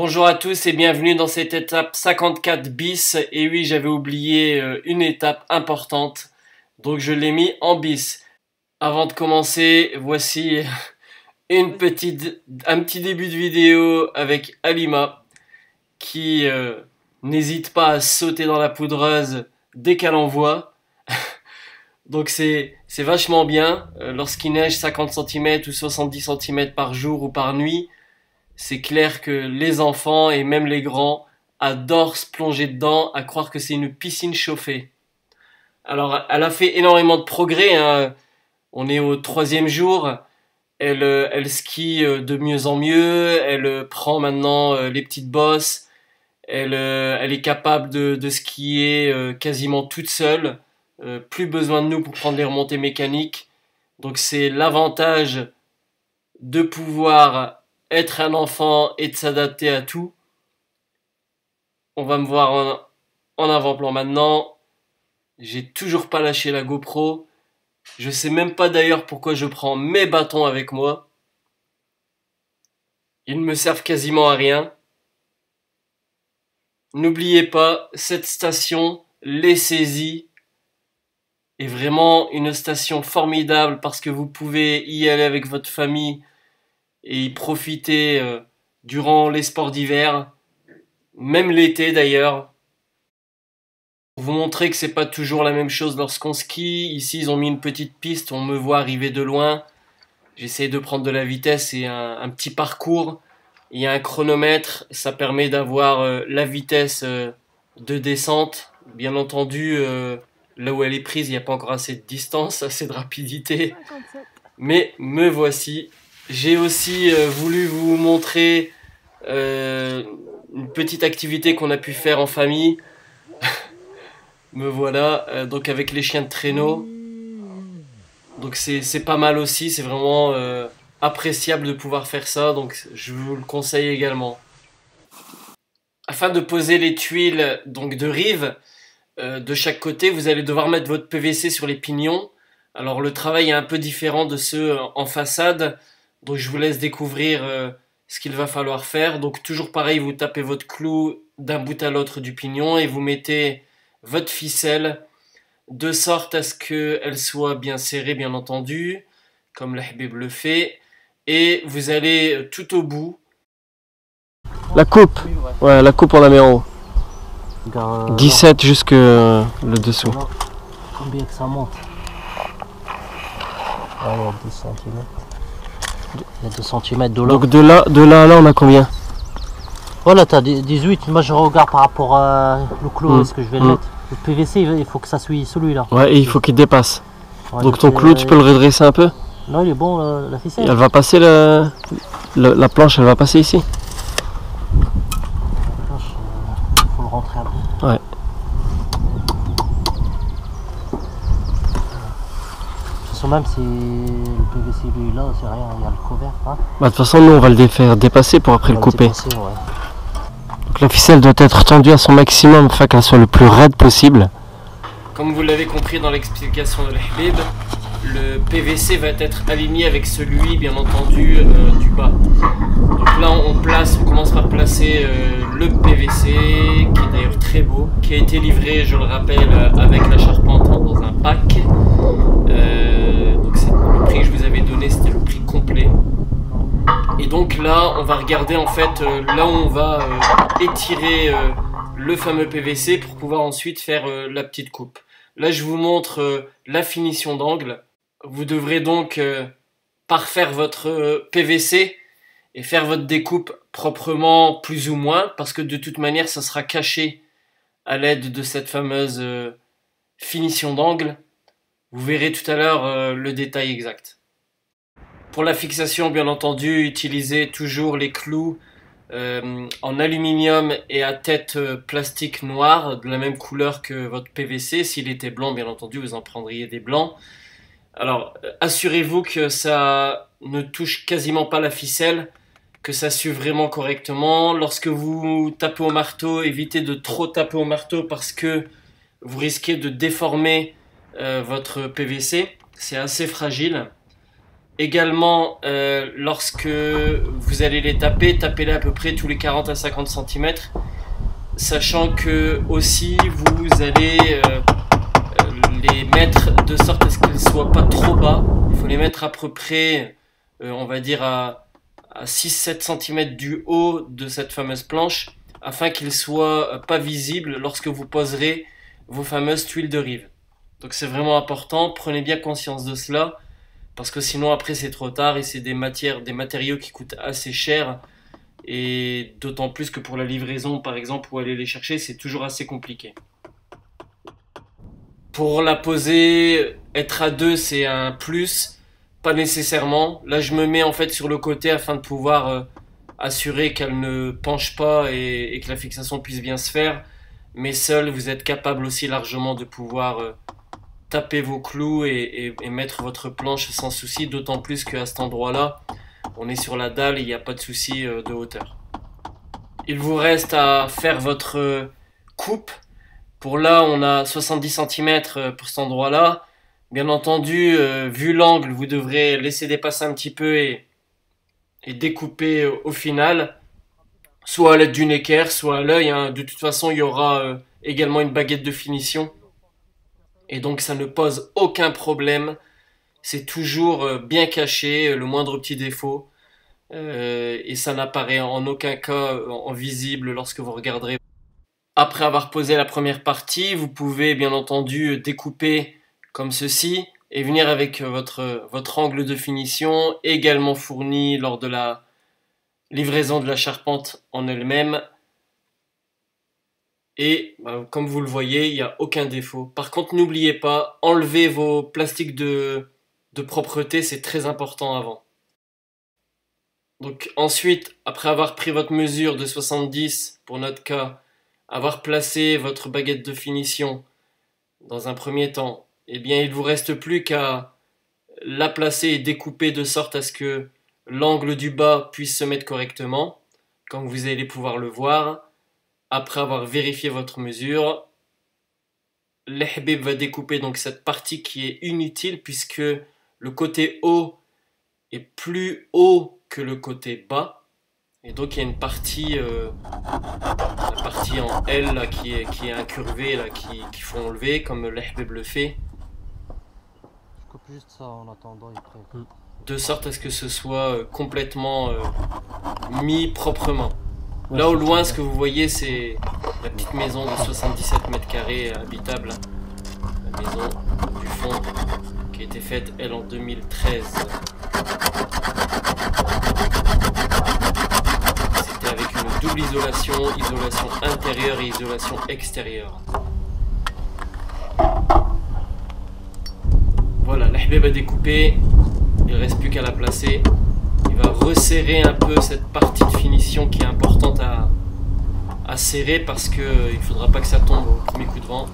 Bonjour à tous et bienvenue dans cette étape 54 bis. Et oui, j'avais oublié une étape importante, donc je l'ai mis en bis. Avant de commencer, voici un petit début de vidéo avec Halima qui n'hésite pas à sauter dans la poudreuse dès qu'elle en voit. Donc c'est vachement bien. Lorsqu'il neige 50 cm ou 70 cm par jour ou par nuit, c'est clair que les enfants et même les grands adorent se plonger dedans, à croire que c'est une piscine chauffée. Alors, elle a fait énormément de progrès, hein. On est au 3e jour. Elle skie de mieux en mieux. Elle prend maintenant les petites bosses. Elle est capable de skier quasiment toute seule. Plus besoin de nous pour prendre les remontées mécaniques. Donc c'est l'avantage de pouvoir être un enfant et de s'adapter à tout. On va me voir en avant-plan maintenant. J'ai toujours pas lâché la GoPro. Je sais même pas d'ailleurs pourquoi je prends mes bâtons avec moi. Ils ne me servent quasiment à rien. N'oubliez pas, cette station, les saisies, est vraiment une station formidable parce que vous pouvez y aller avec votre famille et y profiter durant les sports d'hiver, même l'été d'ailleurs. Pour vous montrer que c'est pas toujours la même chose lorsqu'on skie. Ici ils ont mis une petite piste, on me voit arriver de loin. J'essaie de prendre de la vitesse et un petit parcours. Il y a un chronomètre, ça permet d'avoir la vitesse de descente. Bien entendu, là où elle est prise, il n'y a pas encore assez de distance, assez de rapidité. 57. Mais me voici. J'ai aussi voulu vous montrer une petite activité qu'on a pu faire en famille. Me voilà, donc avec les chiens de traîneau. Donc c'est pas mal aussi, c'est vraiment appréciable de pouvoir faire ça, donc je vous le conseille également. Afin de poser les tuiles donc de rive, de chaque côté, vous allez devoir mettre votre PVC sur les pignons. Alors le travail est un peu différent de ceux en façade, donc je vous laisse découvrir ce qu'il va falloir faire. Donc toujours pareil, vous tapez votre clou d'un bout à l'autre du pignon et vous mettez votre ficelle de sorte à ce qu'elle soit bien serrée, bien entendu, comme le Habib le fait. Et vous allez tout au bout. La coupe, ouais, la coupe on la met en haut. 17 jusque le dessous. Combien que ça monte? Ah, il y a 2 cm. Il y a 2 cm de là. Donc de là à là on a combien? Voilà, tu as 18. Moi je regarde par rapport à le clou, est-ce que je vais le mettre. Le PVC, il faut que ça suive celui-là. Ouais, et il faut qu'il dépasse. Ouais, donc ton clou, tu peux le redresser un peu? Non, il est bon, la ficelle. Elle va passer la planche, elle va passer ici? La planche, il faut le rentrer un peu. Ouais. Même si le PVC lui est là, c'est rien, il y a le couvert. Hein. Bah, de toute façon, nous on va le faire dépasser pour après le couper. Dépasser, ouais. Donc la ficelle doit être tendue à son maximum afin qu'elle soit le plus raide possible. Comme vous l'avez compris dans l'explication de l'Habib, le PVC va être aligné avec celui, bien entendu, du bas. Donc là on commence par placer le PVC, qui est d'ailleurs très beau, qui a été livré, je le rappelle, avec la charpente dans un pack. Donc le prix que je vous avais donné, c'était le prix complet. Et donc là, on va regarder en fait là où on va étirer le fameux PVC pour pouvoir ensuite faire la petite coupe. Là, je vous montre la finition d'angle. Vous devrez donc parfaire votre PVC et faire votre découpe proprement, plus ou moins, parce que de toute manière, ça sera caché à l'aide de cette fameuse finition d'angle. Vous verrez tout à l'heure le détail exact. Pour la fixation, bien entendu, utilisez toujours les clous en aluminium et à tête plastique noire, de la même couleur que votre PVC. S'il était blanc, bien entendu, vous en prendriez des blancs. Alors, assurez-vous que ça ne touche quasiment pas la ficelle, que ça sue vraiment correctement. Lorsque vous tapez au marteau, évitez de trop taper au marteau parce que vous risquez de déformer votre PVC. C'est assez fragile. Également, lorsque vous allez les taper, tapez-les à peu près tous les 40 à 50 cm, sachant que aussi vous allez les mettre de sorte à ce qu'ils ne soient pas trop bas. Il faut les mettre à peu près, on va dire à 6-7 cm du haut de cette fameuse planche, afin qu'ils soient pas visibles lorsque vous poserez vos fameuses tuiles de rive. Donc c'est vraiment important, prenez bien conscience de cela, parce que sinon après c'est trop tard et c'est des matériaux qui coûtent assez cher, et d'autant plus que pour la livraison par exemple, ou aller les chercher, c'est toujours assez compliqué. Pour la poser, être à deux c'est un plus, pas nécessairement. Là je me mets en fait sur le côté afin de pouvoir assurer qu'elle ne penche pas et que la fixation puisse bien se faire. Mais seul, vous êtes capable aussi largement de pouvoir taper vos clous et mettre votre planche sans souci, d'autant plus qu'à cet endroit-là, on est sur la dalle et il n'y a pas de souci de hauteur. Il vous reste à faire votre coupe. Pour là, on a 70 cm pour cet endroit-là. Bien entendu, vu l'angle, vous devrez laisser dépasser un petit peu et découper au final, soit à l'aide d'une équerre, soit à l'œil. Hein. De toute façon, il y aura également une baguette de finition. Et donc ça ne pose aucun problème. C'est toujours bien caché, le moindre petit défaut. Et ça n'apparaît en aucun cas en visible lorsque vous regarderez. Après avoir posé la première partie, vous pouvez bien entendu découper comme ceci et venir avec votre angle de finition, également fourni lors de la livraison de la charpente en elle-même. Et comme vous le voyez, il n'y a aucun défaut. Par contre, n'oubliez pas, enlevez vos plastiques de propreté, c'est très important avant. Donc ensuite, après avoir pris votre mesure de 70 pour notre cas, avoir placé votre baguette de finition dans un premier temps, eh bien il ne vous reste plus qu'à la placer et découper de sorte à ce que l'angle du bas puisse se mettre correctement, comme vous allez pouvoir le voir. Après avoir vérifié votre mesure, l'Ehbib va découper donc cette partie qui est inutile puisque le côté haut est plus haut que le côté bas. Et donc il y a une partie, la partie en L là, qui est incurvée, là, qu'il faut enlever comme l'Ehbib le fait. Je coupe juste ça en attendant après. De sorte à ce que ce soit complètement mis proprement. Là au loin, ce que vous voyez, c'est la petite maison de 77 mètres carrés habitable. La maison du fond qui a été faite, elle, en 2013. C'était avec une double isolation, isolation intérieure et isolation extérieure. Voilà, l'Ahbib a découpé, il ne reste plus qu'à la placer. Il va resserrer un peu cette partie de finition qui est importante à serrer parce qu'il ne faudra pas que ça tombe au premier coup de vent.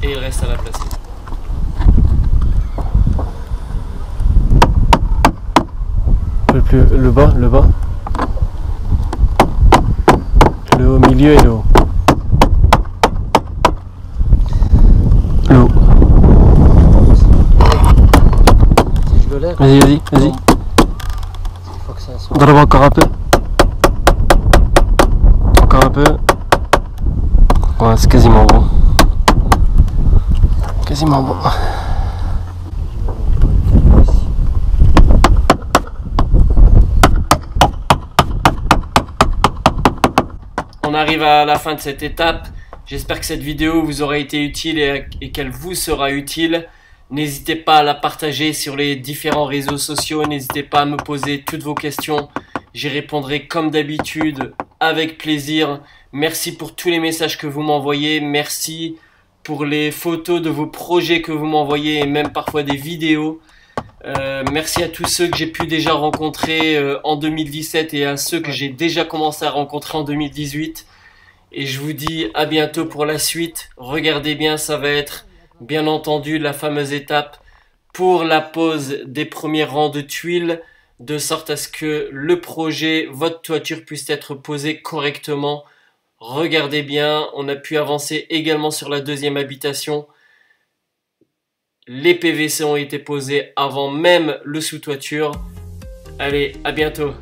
Et il reste à la placer. Un peu plus le bas, le haut, milieu et le haut. Le haut. Si je le lève, Vas-y, vas-y, vas-y. il faut que ça soit. Drop encore un peu. Encore un peu. Ouais, c'est quasiment bon. Quasiment bon. On arrive à la fin de cette étape. J'espère que cette vidéo vous aura été utile et qu'elle vous sera utile. N'hésitez pas à la partager sur les différents réseaux sociaux. N'hésitez pas à me poser toutes vos questions. J'y répondrai comme d'habitude avec plaisir. Merci pour tous les messages que vous m'envoyez. Merci pour les photos de vos projets que vous m'envoyez et même parfois des vidéos. Merci à tous ceux que j'ai pu déjà rencontrer en 2017 et à ceux que j'ai déjà commencé à rencontrer en 2018. Et je vous dis à bientôt pour la suite. Regardez bien, ça va être bien entendu la fameuse étape pour la pose des premiers rangs de tuiles, de sorte à ce que le projet, votre toiture puisse être posée correctement. Regardez bien, on a pu avancer également sur la deuxième habitation. Les PVC ont été posés avant même le sous-toiture. Allez, à bientôt.